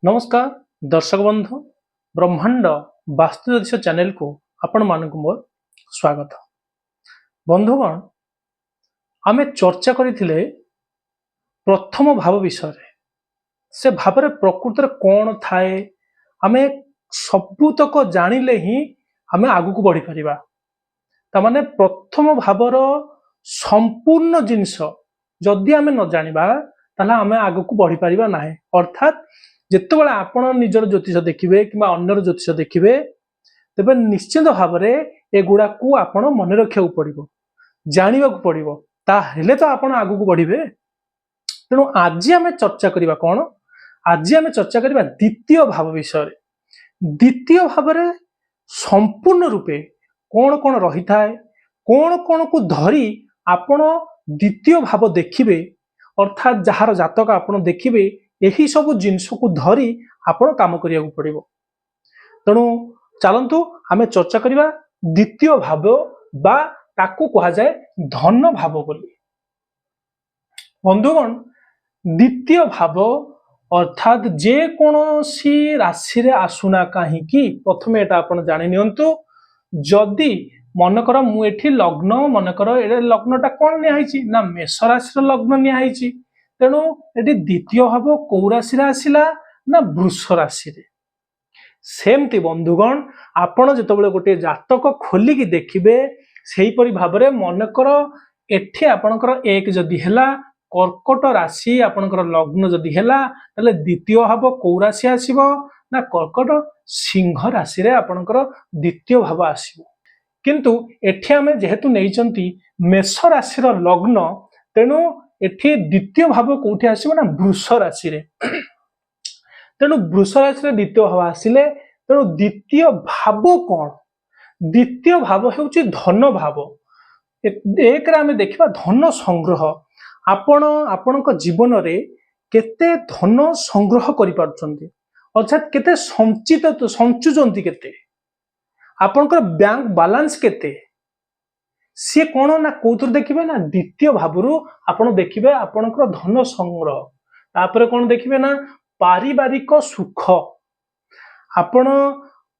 नमस्कार दर्शक बंधु ब्रह्मांड वास्तु ज्योतिष चैनल को आपण मानक मोर स्वागत। बंधुगण आमे चर्चा करथिले प्रथम भाव विषय से भाव प्रकृति कौन थाए आमे सबुतक जानिले ही आमे आगु को बढ़ी परिबा। तामाने प्रथम भावर संपूर्ण जिनस जदि आमे न जानिबा ताला आमे आगु को बढ़ी परिबा नाही। अर्थात जेतेबेला आपण निजर ज्योतिष देखिबे किबा अन्यर ज्योतिष देखिबे तेबे निश्चित भाव में एगुड़ा को आपण मन रखा पड़ो जाना पड़ो ताहेले तो आपण आगु को बढ़े। तेणु आज आम चर्चा करवा कौन आज आम चर्चा करवा द्वितीय भाव विषय। द्वितीय भाव में संपूर्ण रूपे कौन कौन रही थाए कौन कौन को धरी आपण द्वितीय भाव देखिबे अर्थात जार जातक आपण देखिबे यही सब जिनस को धरी आपण काम करिया पड़ो। तेणु चलतु आमे चर्चा करवा द्वितीय भाव बा ताकू कहा जाए धन भाव बोली। बंधुगण द्वितीय भाव अर्थात जे कोनोसी राशि रे आसुना कहीं प्रथमे एटा आपण जानि नियंतु। जदि मनकर मु एठी लग्न मनकर ए लग्नटा कोन निहाइची ना मेष राशि रो लग्न निहाइची। तेणु एटी द्वितीय भाव कौ राशि रे आसिला ना वृष राशि रे। सेमती बंधुगण आपण जेतबेले गोटे जातक खोलिकी देखिबे सेही परि भाबरे मनकर एठी आपणकर एक जदि हेला कर्कट राशि आपणकर लग्न जदि हेला तले द्वितीय भाव कौ राशि आसीबो ना कर्कट सिंह राशि रे आपणकर द्वितीय भाव आसीबो। किंतु एठी आमे जेहेतु नेइचंती मेष राशि रो लग्न तेणु एठी द्वितीय भाव कोठी आसीबो ना वृष राशि रे। तेणु वृष राशि रे द्वितीय भाव आसिले तेणु द्वितीय भाव कौन द्वितीय भाव हेउची धन भाव। एक आमे देखिबा धन संग्रह आपण आपणक जीवन रे केते धन संग्रह करि पारछंती अर्थात केते संचित संचुजंती केते आपणकर बैंक बैलेंस केते सी कोन ना कोथुर देखिबे ना द्वितीय भावरु आपण देखिबे आपणकर धन संग्रह। तापर कोन देखिबे ना पारिवारिक सुख आपण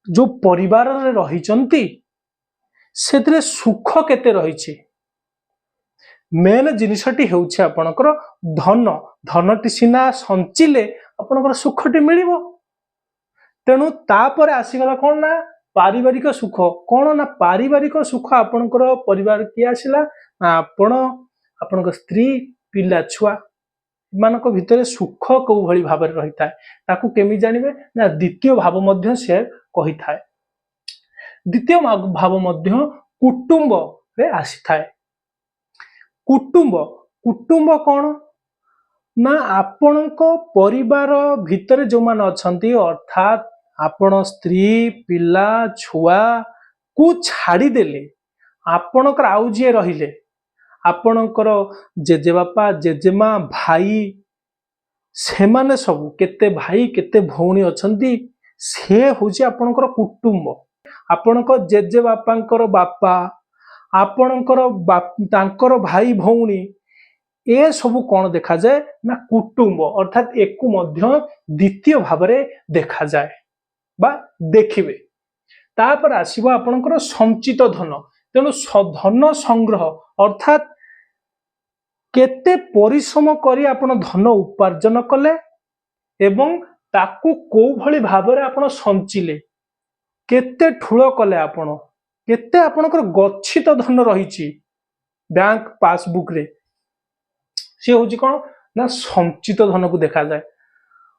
जो परिवार रे रहिचंती सेतरे सुख केते रहिछि। मेन जिनिसटी हेउछि आपणकर धन धनटी सिना संचिले आपणकर सुखटी मिलिबो। तेणु तापर आसीगला कोन ना पारिवारिक सुख कोन ना पारिवारिक सुख आपणकर परिवार की आसिला ना आपण आपणकर स्त्री पिला छुआ मानक भितरे सुख को भली भाव रही थाए ताकू केमी जानिबे ना द्वितीय भाव मध्य से कही थाए। द्वितीय भाव मध्य कुटुंब रे आसी थाए। कुटुंब कुटुंब कौन ना आपणक परिवार भितरे जो मान अछंती अर्थात आपण स्त्री पिला छुआ को छाड़ी देले आपणकर आउ जे रहिले आपणकर जेजे बापा जेजेमा भाई सेमाने सब केते भाई केते भौणी अछंती से होची आपणकर कुटुंब। आपणक जेजे बापांकर बापा आपणकर तांकर भाई भौणी ए सब कौन देखा जाए ना कुटुंब अर्थात एकु मध्य द्वितीय भाव रे देखा जाए बा देखिबे। तापर आसीबो आपणकर संचित धन। तेणु धन संग्रह अर्थात केते परिश्रम करी आपण धन उपार्जन कले एवं ताकू को भली भाव रे आपण संचिले केते ठुळ कले आपण केते आपणकर गच्छित धन रहिछि बैंक पासबुक रे से होछि कोन ना संचित धन को देखा जाए।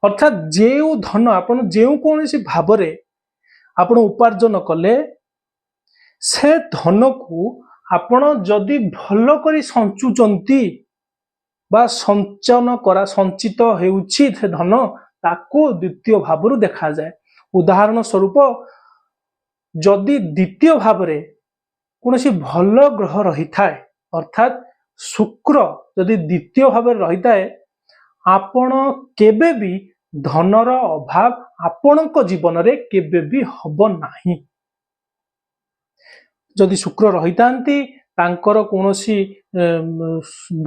अर्थात जेउ धन आपण जेउ कोनसी भाव रे आपण उपार्जन कले से धन को आपण जदि भल करी संचुचंती बा संचन करा संचित हेउछि से धन ताकू द्वितीय भावरु देखा जाए। उदाहरण स्वरूप जदि द्वितीय भाव रे कोनसी भल ग्रह रही थाए अर्थात शुक्र जदि द्वितीय भाव रे रही थाए आपण केबे भी धनर अभाव आपणक जीवन रे केबे भी हब नाही। जदि शुक्र रही तांती तांकर कोनोसी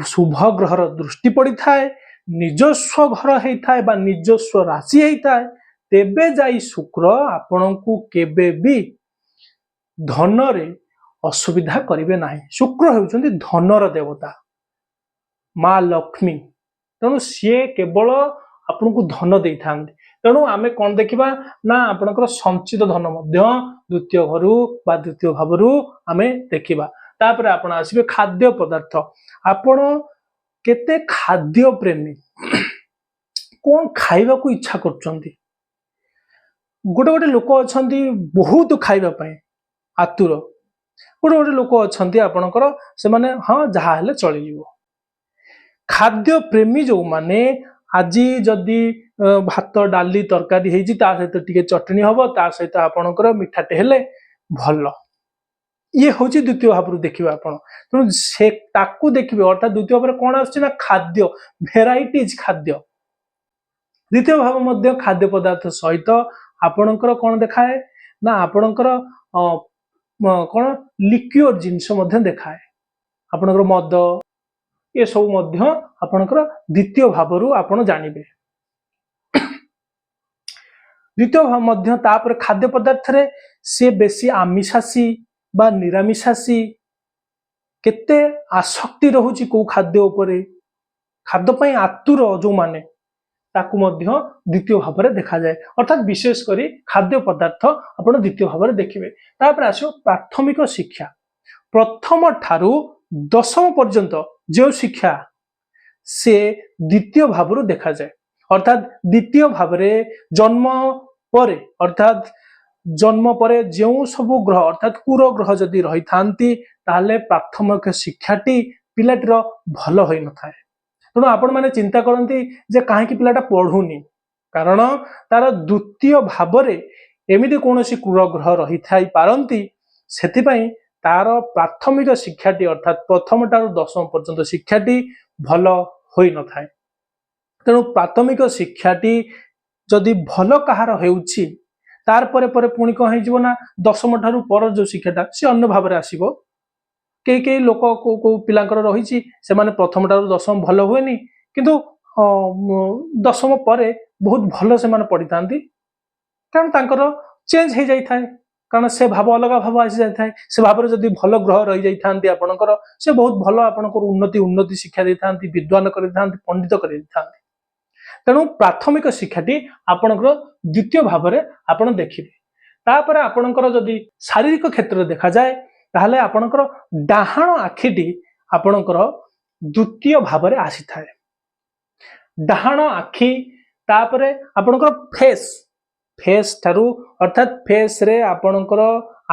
शुभ ग्रहर दृष्टि पड़ी थाए ନିଜସ୍ୱ ଘର ହେଇଥାଏ ବା ନିଜସ୍ୱ ରାଶି ହେଇଥାଏ ତେବେ ଯାଇ ଶୁକ୍ର ଆପଣଙ୍କୁ କେବେ ବି ଧନରେ ଅସୁବିଧା କରିବେ ନାହିଁ। ଶୁକ୍ର ହେଉଛନ୍ତି ଧନର ଦେବତା, ମା ଲକ୍ଷ୍ମୀ। ତେଣୁ ସିଏ କେବଳ ଆପଣଙ୍କୁ ଧନ ଦେଇଥାନ୍ତି। ତେଣୁ ଆମେ କଣ ଦେଖିବା ନା ଆପଣଙ୍କର ସଞ୍ଚିତ ଧନ ମଧ୍ୟ ଦ୍ୱିତୀୟ ଘରୁ ବା ଦ୍ୱିତୀୟ ଭାବରୁ ଆମେ ଦେଖିବା। ତାପରେ ଆପଣ ଆସିବେ ଖାଦ୍ୟ ପଦାର୍ଥ। ଆପଣ କେତେ ଖାଦ୍ୟ ପ୍ରେମୀ, କଣ ଖାଇବାକୁ ଇଚ୍ଛା କରୁଛନ୍ତି। ଗୋଟେ ଗୋଟେ ଲୋକ ଅଛନ୍ତି ବହୁତ ଖାଇବା ପାଇଁ ଆତୁର, ଗୋଟେ ଗୋଟେ ଲୋକ ଅଛନ୍ତି ଆପଣଙ୍କର ସେମାନେ ହଁ ଯାହା ହେଲେ ଚଳିଯିବ। ଖାଦ୍ୟ ପ୍ରେମୀ ଯୋଉମାନେ ଆଜି ଯଦି ଭାତ ଡାଲି ତରକାରୀ ହେଇଛି ତା ସହିତ ଟିକେ ଚଟଣି ହବ, ତା ସହିତ ଆପଣଙ୍କର ମିଠାଟେ ହେଲେ ଭଲ। ଇଏ ହଉଛି ଦ୍ୱିତୀୟ ଭାବରୁ ଦେଖିବେ ଆପଣ। ତେଣୁ ସେ ତାକୁ ଦେଖିବେ, ଅର୍ଥାৎ ଦ୍ୱିତୀୟ ଭାବରେ କଣ ଆସୁଛି ନା ଖାଦ୍ୟ, ଭେରାଇଟିଜ ଖାଦ୍ୟ। ଦ୍ୱିତୀୟ ଭାବ ମଧ୍ୟ ଖାଦ୍ୟ ପଦାର୍ଥ ସହିତ ଆପଣଙ୍କର କଣ ଦେଖାଏ ନା ଆପଣଙ୍କର କଣ ଲିକ୍ୱିଡ ଜିନିଷ ମଧ୍ୟ ଦେଖାଏ। ଆପଣଙ୍କର ମଦ ଏସବୁ ମଧ୍ୟ ଆପଣଙ୍କର ଦ୍ୱିତୀୟ ଭାବରୁ ଆପଣ ଜାଣିବେ। ଦ୍ୱିତୀୟ ଭାବ ମଧ୍ୟ ତାପରେ ଖାଦ୍ୟ ପଦାର୍ଥରେ ସେ ବେଶୀ ଆମିଷାଶୀ ବା ନିରାମିଷାଶୀ, କେତେ ଆସକ୍ତି ରହୁଛି କୋଉ ଖାଦ୍ୟ ଉପରେ, ଖାଦ୍ୟ ପାଇଁ ଆତୁର ଯୋଉମାନେ, ତାକୁ ମଧ୍ୟ ଦ୍ୱିତୀୟ ଭାବରେ ଦେଖାଯାଏ। ଅର୍ଥାତ୍ ବିଶେଷ କରି ଖାଦ୍ୟ ପଦାର୍ଥ ଆପଣ ଦ୍ୱିତୀୟ ଭାବରେ ଦେଖିବେ। ତାପରେ ଆସିବ ପ୍ରାଥମିକ ଶିକ୍ଷା। ପ୍ରଥମ ଠାରୁ ଦଶମ ପର୍ଯ୍ୟନ୍ତ ଯେଉଁ ଶିକ୍ଷା ସେ ଦ୍ୱିତୀୟ ଭାବରୁ ଦେଖାଯାଏ। ଅର୍ଥାତ୍ ଦ୍ୱିତୀୟ ଭାବରେ ଜନ୍ମ ପରେ, ଅର୍ଥାତ୍ ଜନ୍ମ ପରେ ଯେଉଁ ସବୁ ଗ୍ରହ ଅର୍ଥାତ୍ କୁର ଗ୍ରହ ଯଦି ରହିଥାନ୍ତି ତାହେଲେ ପ୍ରାଥମିକ ଶିକ୍ଷାଟି ପିଲାଟିର ଭଲ ହୋଇନଥାଏ। ତେଣୁ ଆପଣମାନେ ଚିନ୍ତା କରନ୍ତି ଯେ କାହିଁକି ପିଲାଟା ପଢୁନି, କାରଣ ତାର ଦ୍ୱିତୀୟ ଭାବରେ ଏମିତି କୌଣସି କୁର ଗ୍ରହ ରହିଥାଇ ପାରନ୍ତି, ସେଥିପାଇଁ ତାର ପ୍ରାଥମିକ ଶିକ୍ଷାଟି ଅର୍ଥାତ୍ ପ୍ରଥମ ଠାରୁ ଦଶମ ପର୍ଯ୍ୟନ୍ତ ଶିକ୍ଷାଟି ଭଲ ହୋଇନଥାଏ। ତେଣୁ ପ୍ରାଥମିକ ଶିକ୍ଷାଟି ଯଦି ଭଲ କାହାର ହେଉଛି ତାର ପରେ ପରେ ପୁଣି କଣ ହେଇଯିବ ନା ଦଶମ ଠାରୁ ପର ଯୋଉ ଶିକ୍ଷାଟା ସେ ଅନ୍ୟ ଭାବରେ ଆସିବ। କେହି କେହି ଲୋକ କୋଉ କୋଉ ପିଲାଙ୍କର ରହିଛି ସେମାନେ ପ୍ରଥମ ଠାରୁ ଦଶମ ଭଲ ହୁଏନି, କିନ୍ତୁ ଦଶମ ପରେ ବହୁତ ଭଲ ସେମାନେ ପଢିଥାନ୍ତି, କାରଣ ତାଙ୍କର ଚେଞ୍ଜ ହେଇଯାଇଥାଏ, କାରଣ ସେ ଭାବ ଅଲଗା ଭାବ ଆସିଯାଇଥାଏ। ସେ ଭାବରେ ଯଦି ଭଲ ଗ୍ରହ ରହିଯାଇଥାନ୍ତି ଆପଣଙ୍କର, ସେ ବହୁତ ଭଲ ଆପଣଙ୍କର ଉନ୍ନତି ଶିକ୍ଷା ଦେଇଥାନ୍ତି, ବିଦ୍ୱାନ କରିଥାନ୍ତି, ପଣ୍ଡିତ କରିଦେଇଥାନ୍ତି। ତେଣୁ ପ୍ରାଥମିକ ଶିକ୍ଷାଟି ଆପଣଙ୍କର ଦ୍ୱିତୀୟ ଭାବରେ ଆପଣ ଦେଖିବେ। ତାପରେ ଆପଣଙ୍କର ଯଦି ଶାରୀରିକ କ୍ଷେତ୍ରରେ ଦେଖାଯାଏ ତାହେଲେ ଆପଣଙ୍କର ଡାହାଣ ଆଖିଟି ଆପଣଙ୍କର ଦ୍ୱିତୀୟ ଭାବରେ ଆସିଥାଏ। ଡାହାଣ ଆଖି, ତାପରେ ଆପଣଙ୍କର ଫେସ୍ ଠାରୁ ଅର୍ଥାତ୍ ଫେସ୍ରେ ଆପଣଙ୍କର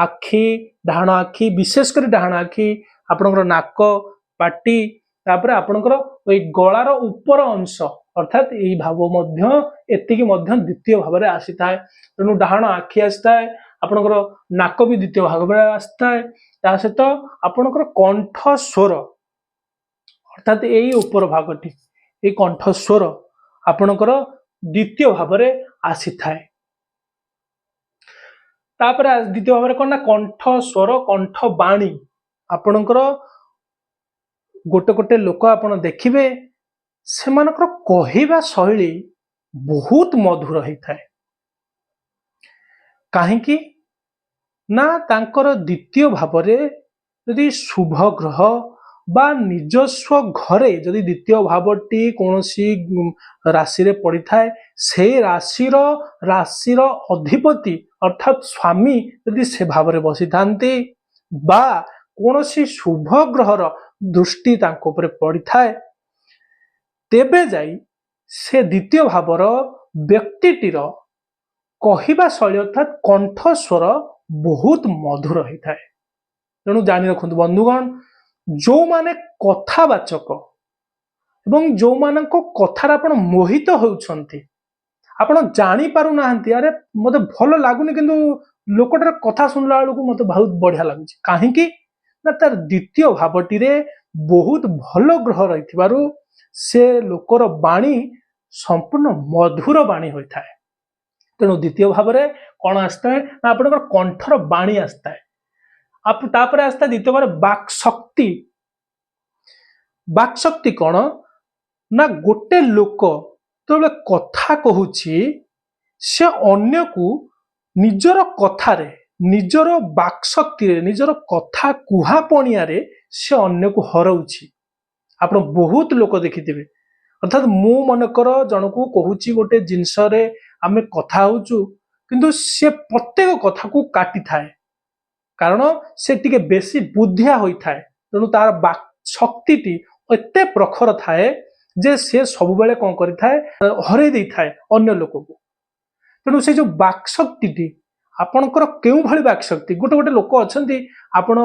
ଆଖି, ଡାହାଣ ଆଖି, ବିଶେଷ କରି ଡାହାଣ ଆଖି, ଆପଣଙ୍କର ନାକ, ପାଟି, ତାପରେ ଆପଣଙ୍କର ଏଇ ଗଳାର ଉପର ଅଂଶ ଅର୍ଥାତ୍ ଏଇ ଭାବ ମଧ୍ୟ ଏତିକି ମଧ୍ୟ ଦ୍ୱିତୀୟ ଭାବରେ ଆସିଥାଏ। ତେଣୁ ଡାହାଣ ଆଖି ଆସିଥାଏ, ଆପଣଙ୍କର ନାକ ବି ଦ୍ୱିତୀୟ ଭାବରେ ଆସିଥାଏ। ତା ସହିତ ଆପଣଙ୍କର କଣ୍ଠ ସ୍ୱର ଅର୍ଥାତ୍ ଏଇ ଉପର ଭାଗଟି, ଏଇ କଣ୍ଠ ସ୍ୱର ଆପଣଙ୍କର ଦ୍ୱିତୀୟ ଭାବରେ ଆସିଥାଏ। ତାପରେ ଦ୍ୱିତୀୟ ଭାବରେ କଣ ନା କଣ୍ଠ ସ୍ୱର, କଣ୍ଠ ବାଣୀ। ଆପଣଙ୍କର ଗୋଟେ ଗୋଟେ ଲୋକ ଆପଣ ଦେଖିବେ ସେମାନଙ୍କର କହିବା ଶୈଳୀ ବହୁତ ମଧୁର ହେଇଥାଏ। କାହିଁକି ନା ତାଙ୍କର ଦ୍ୱିତୀୟ ଭାବରେ ଯଦି ଶୁଭ ଗ୍ରହ ବା ନିଜସ୍ୱ ଘରେ ଯଦି ଦ୍ୱିତୀୟ ଭାବଟି କୌଣସି ରାଶିରେ ପଡିଥାଏ, ସେଇ ରାଶିର ଅଧିପତି ଅର୍ଥାତ୍ ସ୍ୱାମୀ ଯଦି ସେ ଭାବରେ ବସିଥାନ୍ତି ବା କୌଣସି ଶୁଭ ଗ୍ରହର ଦୃଷ୍ଟି ତାଙ୍କ ଉପରେ ପଡିଥାଏ, ତେବେ ଯାଇ ସେ ଦ୍ୱିତୀୟ ଭାବର ବ୍ୟକ୍ତିଟିର କହିବା ଶୈଳୀ ଅର୍ଥାତ୍ କଣ୍ଠ ସ୍ୱର ବହୁତ ମଧୁର ହେଇଥାଏ। ତେଣୁ ଜାଣି ରଖନ୍ତୁ ବନ୍ଧୁଗଣ, ଯୋଉମାନେ କଥାବାଚକ ଏବଂ ଯୋଉମାନଙ୍କ କଥାରେ ଆପଣ ମୋହିତ ହେଉଛନ୍ତି, ଆପଣ ଜାଣିପାରୁନାହାନ୍ତି ଆରେ ମତେ ଭଲ ଲାଗୁନି କିନ୍ତୁ ଲୋକଟାର କଥା ଶୁଣିଲା ବେଳକୁ ମତେ ବହୁତ ବଢିଆ ଲାଗୁଛି। କାହିଁକି ନା ତାର ଦ୍ୱିତୀୟ ଭାବଟିରେ ବହୁତ ଭଲ ଗ୍ରହ ରହିଥିବାରୁ ସେ ଲୋକର ବାଣୀ ସମ୍ପୂର୍ଣ୍ଣ ମଧୁର ବାଣୀ ହୋଇଥାଏ। ତେଣୁ ଦ୍ୱିତୀୟ ଭାବରେ କଣ ଆସିଥାଏ ନା ଆପଣଙ୍କର କଣ୍ଠର ବାଣୀ ଆସିଥାଏ। ତାପରେ ଆସିଥାଏ ଦ୍ୱିତୀୟ ଭାବରେ ବାକ୍ ଶକ୍ତି। ବାକ୍ ଶକ୍ତି କଣ ନା ଗୋଟେ ଲୋକ ଯେତେବେଳେ କଥା କହୁଛି ସେ ଅନ୍ୟକୁ ନିଜର କଥାରେ ନିଜର ବାକ୍ଶକ୍ତିରେ ନିଜର କଥା କୁହା ପଣିଆରେ ସେ ଅନ୍ୟକୁ ହରଉଛି। ଆପଣ ବହୁତ ଲୋକ ଦେଖିଥିବେ, ଅର୍ଥାତ୍ ମୁଁ ମନେକର ଜଣକୁ କହୁଛି ଗୋଟେ ଜିନିଷରେ ଆମେ କଥା ହଉଛୁ, କିନ୍ତୁ ସେ ପ୍ରତ୍ୟେକ କଥାକୁ କାଟିଥାଏ, କାରଣ ସେ ଟିକେ ବେଶୀ ବୁଦ୍ଧିଆ ହୋଇଥାଏ। ତେଣୁ ତାର ବାକ୍ ଶକ୍ତିଟି ଏତେ ପ୍ରଖର ଥାଏ ଯେ ସେ ସବୁବେଳେ କଣ କରିଥାଏ, ହରେଇ ଦେଇଥାଏ ଅନ୍ୟ ଲୋକକୁ। ତେଣୁ ସେ ଯୋଉ ବାକ୍ ଶକ୍ତିଟି ଆପଣଙ୍କର କେଉଁଭଳି ବାକ୍ ଶକ୍ତି, ଗୋଟେ ଗୋଟେ ଲୋକ ଅଛନ୍ତି ଆପଣ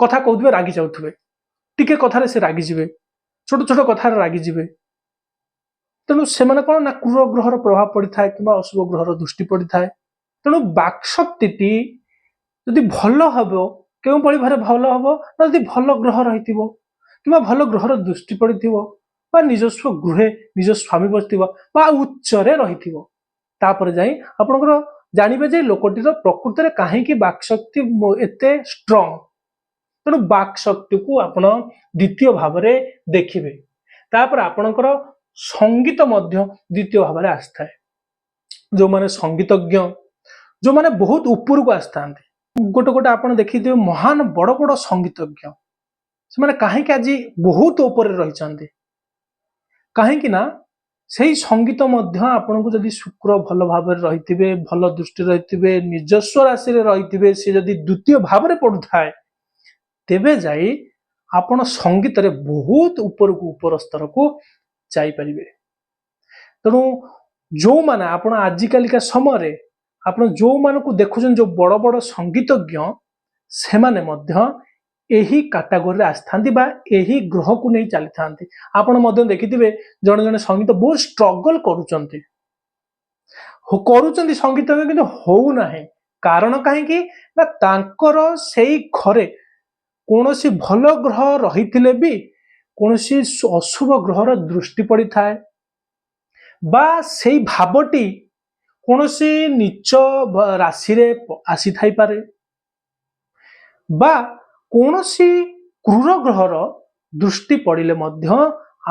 କଥା କହୁଥିବେ ରାଗି ଯାଉଥିବେ, ଟିକେ କଥାରେ ସେ ରାଗିଯିବେ, ଛୋଟ ଛୋଟ କଥାରେ ରାଗିଯିବେ। ତେଣୁ ସେମାନେ କଣ ନା କ୍ରୂର ଗ୍ରହର ପ୍ରଭାବ ପଡିଥାଏ କିମ୍ବା ଅଶୁଭ ଗ୍ରହର ଦୃଷ୍ଟି ପଡିଥାଏ। ତେଣୁ ବାକ୍ ଶକ୍ତିଟି ଯଦି ଭଲ ହବ, କେଉଁଭଳି ଭାବରେ ଭଲ ହବ ନା ଯଦି ଭଲ ଗ୍ରହ ରହିଥିବ କିମ୍ବା ଭଲ ଗ୍ରହର ଦୃଷ୍ଟି ପଡିଥିବ ବା ନିଜସ୍ୱ ଗୃହେ ନିଜ ସ୍ୱାମୀ ବସିଥିବ ବା ଉଚ୍ଚରେ ରହିଥିବ, ତାପରେ ଯାଇ ଆପଣଙ୍କର ଜାଣିବେ ଯେ ଲୋକଟିର ପ୍ରକୃତରେ କାହିଁକି ବାକ୍ ଶକ୍ତି ଏତେ ଷ୍ଟ୍ରଙ୍ଗ। ତେଣୁ ବାକ୍ ଶକ୍ତିକୁ ଆପଣ ଦ୍ୱିତୀୟ ଭାବରେ ଦେଖିବେ। ତାପରେ ଆପଣଙ୍କର ସଙ୍ଗୀତ ମଧ୍ୟ ଦ୍ୱିତୀୟ ଭାବରେ ଆସିଥାଏ। ଯୋଉମାନେ ସଙ୍ଗୀତଜ୍ଞ, ଯୋଉମାନେ ବହୁତ ଉପରକୁ ଆସିଥାନ୍ତି, ଗୋଟେ ଗୋଟେ ଆପଣ ଦେଖିଥିବେ ମହାନ ବଡ ବଡ ସଙ୍ଗୀତଜ୍ଞ, ସେମାନେ କାହିଁକି ଆଜି ବହୁତ ଉପରେ ରହିଛନ୍ତି, କାହିଁକି ନା ସେଇ ସଙ୍ଗୀତ ମଧ୍ୟ ଆପଣଙ୍କୁ ଯଦି ଶୁକ୍ର ଭଲ ଭାବରେ ରହିଥିବେ, ଭଲ ଦୃଷ୍ଟି ରହିଥିବେ, ନିଜସ୍ୱ ରାଶିରେ ରହିଥିବେ, ସେ ଯଦି ଦ୍ୱିତୀୟ ଭାବରେ ପଡୁଥାଏ, ତେବେ ଯାଇ ଆପଣ ସଙ୍ଗୀତରେ ବହୁତ ଉପରକୁ ଉପର ସ୍ତରକୁ ଯାଇପାରିବେ। ତେଣୁ ଯୋଉମାନେ ଆପଣ ଆଜିକାଲିକା ସମୟରେ ଆପଣ ଯୋଉମାନଙ୍କୁ ଦେଖୁଛନ୍ତି ଯୋଉ ବଡ ବଡ ସଙ୍ଗୀତଜ୍ଞ, ସେମାନେ ମଧ୍ୟ ଏହି କାଟାଗୋରୀରେ ଆସିଥାନ୍ତି ବା ଏହି ଗ୍ରହକୁ ନେଇ ଚାଲିଥାନ୍ତି। ଆପଣ ମଧ୍ୟ ଦେଖିଥିବେ ଜଣେ ଜଣେ ସଙ୍ଗୀତ ବହୁତ ଷ୍ଟ୍ରଗଲ କରୁଛନ୍ତି ସଙ୍ଗୀତଜ୍ଞ, କିନ୍ତୁ ହଉନାହିଁ। କାରଣ କାହିଁକି ନା ତାଙ୍କର ସେଇ ଘରେ କୌଣସି ଭଲ ଗ୍ରହ ରହିଥିଲେ ବି କୌଣସି ଅଶୁଭ ଗ୍ରହର ଦୃଷ୍ଟି ପଡିଥାଏ ବା ସେଇ ଭାବଟି କୌଣସି ନୀଚ ରାଶିରେ ଆସିଥାଇପାରେ ବା କୌଣସି କ୍ରୂର ଗ୍ରହର ଦୃଷ୍ଟି ପଡିଲେ ମଧ୍ୟ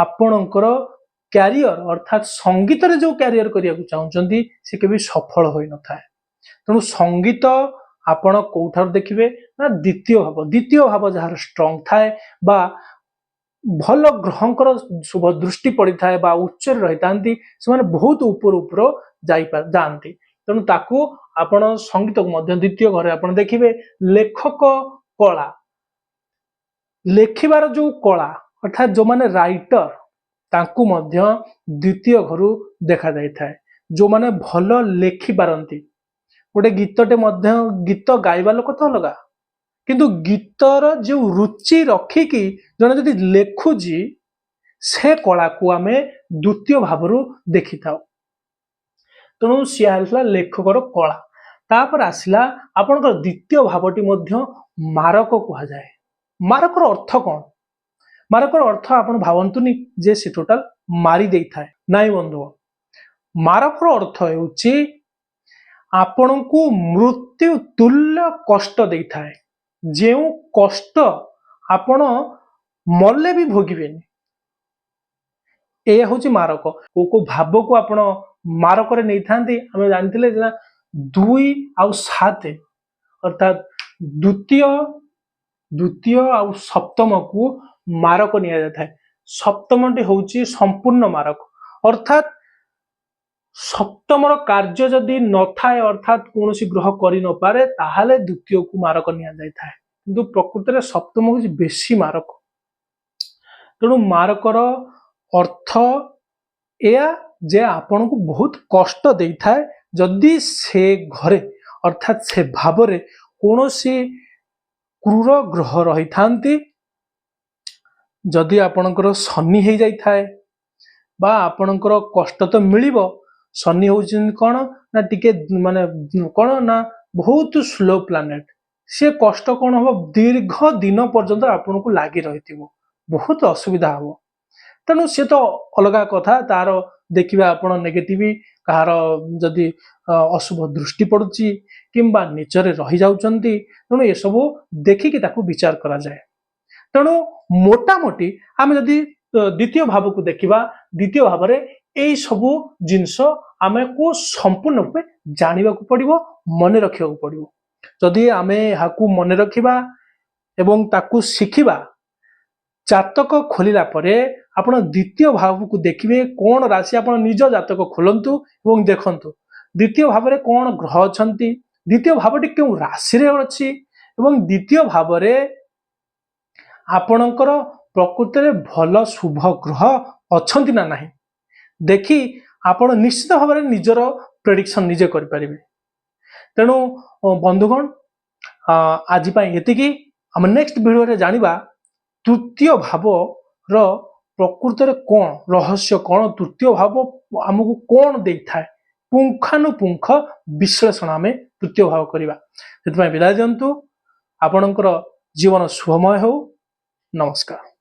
ଆପଣଙ୍କର କ୍ୟାରିୟର ଅର୍ଥାତ୍ ସଙ୍ଗୀତରେ ଯୋଉ କ୍ୟାରିୟର କରିବାକୁ ଚାହୁଁଛନ୍ତି ସେ କେବେ ସଫଳ ହୋଇନଥାଏ। ତେଣୁ ସଙ୍ଗୀତ ଆପଣ କୋଉଠାରୁ ଦେଖିବେ ନା ଦ୍ୱିତୀୟ ଭାବ ଯାହାର ଷ୍ଟ୍ରଙ୍ଗ ଥାଏ ବା ଭଲ ଗ୍ରହଙ୍କର ଶୁଭ ଦୃଷ୍ଟି ପଡିଥାଏ ବା ଉଚ୍ଚରେ ରହିଥାନ୍ତି, ସେମାନେ ବହୁତ ଉପର ଯାଆନ୍ତି। ତେଣୁ ତାକୁ ଆପଣ ସଙ୍ଗୀତକୁ ମଧ୍ୟ ଦ୍ୱିତୀୟ ଘରେ ଆପଣ ଦେଖିବେ। ଲେଖକ କଳା, ଲେଖିବାର ଯୋଉ କଳା ଅର୍ଥାତ୍ ଯୋଉମାନେ ରାଇଟର, ତାଙ୍କୁ ମଧ୍ୟ ଦ୍ୱିତୀୟ ଘରୁ ଦେଖାଯାଇଥାଏ। ଯୋଉମାନେ ଭଲ ଲେଖିପାରନ୍ତି, ଗୋଟେ ଗୀତଟେ ମଧ୍ୟ ଗୀତ ଗାଇବା ଲୋକ ତ ଅଲଗା, କିନ୍ତୁ ଗୀତର ଯୋଉ ରୁଚି ରଖିକି ଜଣେ ଯଦି ଲେଖୁଛି, ସେ କଳାକୁ ଆମେ ଦ୍ୱିତୀୟ ଭାବରୁ ଦେଖିଥାଉ। ତେଣୁ ସିଏ ଆସିଲା ଲେଖକର କଳା। ତାପରେ ଆସିଲା ଆପଣଙ୍କର ଦ୍ୱିତୀୟ ଭାବଟି ମଧ୍ୟ ମାରକ କୁହାଯାଏ। ମାରକର ଅର୍ଥ କଣ? ମାରକର ଅର୍ଥ ଆପଣ ଭାବନ୍ତୁନି ଯେ ସେ ଟୋଟାଲ ମାରି ଦେଇଥାଏ, ନାଇଁ ବନ୍ଧୁ। ମାରକର ଅର୍ଥ ହେଉଛି ଆପଣଙ୍କୁ ମୃତ୍ୟୁ ତୁଲ୍ୟ କଷ୍ଟ ଦେଇଥାଏ, ଯେଉଁ କଷ୍ଟ ଆପଣ ମଲେ ବି ଭୋଗିବେନି। ଏହା ହେଉଛି ମାରକ। କୋଉ କୋଉ ଭାବକୁ ଆପଣ ମାରକରେ ନେଇଥାନ୍ତି ଆମେ ଜାଣିଥିଲେ ଯେ 2 ଆଉ 7, ଅର୍ଥାତ୍ ଦ୍ୱିତୀୟ ଆଉ ସପ୍ତମକୁ ମାରକ ନିଆଯାଇଥାଏ। ସପ୍ତମଟି ହେଉଛି ସମ୍ପୂର୍ଣ୍ଣ ମାରକ, ଅର୍ଥାତ୍ ସପ୍ତମର କାର୍ଯ୍ୟ ଯଦି ନଥାଏ, ଅର୍ଥାତ୍ କୌଣସି ଗ୍ରହ କରିନପାରେ, ତାହେଲେ ଦ୍ୱିତୀୟକୁ ମାରକ ନିଆଯାଇଥାଏ। କିନ୍ତୁ ପ୍ରକୃତରେ ସପ୍ତମ ହେଉଛି ବେଶୀ ମାରକ। ତେଣୁ ମାରକର ଅର୍ଥ ଏହା ଯେ ଆପଣଙ୍କୁ ବହୁତ କଷ୍ଟ ଦେଇଥାଏ ଯଦି ସେ ଘରେ ଅର୍ଥାତ୍ ସେ ଭାବରେ କୌଣସି କ୍ରୂର ଗ୍ରହ ରହିଥାନ୍ତି। ଯଦି ଆପଣଙ୍କର ଶନି ହେଇଯାଇଥାଏ ବା ଆପଣଙ୍କର କଷ୍ଟ ତ ମିଳିବ। ଶନି ହେଉଛନ୍ତି କଣ ନା ଟିକେ ମାନେ କଣ ନା ବହୁତ ସ୍ଲୋ ପ୍ଲାନେଟ। ସେ କଷ୍ଟ କଣ ହବ, ଦୀର୍ଘ ଦିନ ପର୍ଯ୍ୟନ୍ତ ଆପଣଙ୍କୁ ଲାଗି ରହିଥିବ, ବହୁତ ଅସୁବିଧା ହବ। ତେଣୁ ସେ ତ ଅଲଗା କଥା, ତାର ଦେଖିବା ଆପଣ ନେଗେଟିଭ, କାହାର ଯଦି ଅଶୁଭ ଦୃଷ୍ଟି ପଡୁଛି କିମ୍ବା ନିଚରେ ରହିଯାଉଛନ୍ତି, ତେଣୁ ଏସବୁ ଦେଖିକି ତାକୁ ବିଚାର କରାଯାଏ। ତେଣୁ ମୋଟାମୋଟି ଆମେ ଯଦି द्वितीय भाव को देखा द्वितीय भाव में यही सबू जिनस आम को संपूर्ण रूपे जानवा पड़ो मन रखा पड़ो जदि आम यहाँ मन रखा एवं ताकू शिखिबा जातक खोलिला परे आपण द्वितीय भाव को देखिए कौन राशि आपण निज जातक खोलंतु एवं देखंतु द्वितीय भाव में कौन ग्रह अच्छा द्वितीय भावटी क्यों राशि अच्छी एवं द्वितीय भाव में आपणकर प्रकृति में भल शुभ ग्रह अच्छा ना नहीं देखि आपण निश्चित भाव में निजर प्रेडिक्शन निजे करें। तेणु बंधुगण आज ये आम नेक्स्ट वीडियो रे जानिबा तृतीय भाव रो प्रकृति में कौन रहस्य कौन तृतीय भाव आमको कौन दे था पुंखानुपुंख विश्लेषण आम तृतीय भाव करवा विदाय दिंतु आपणकर जीवन शुभमय हो। नमस्कार।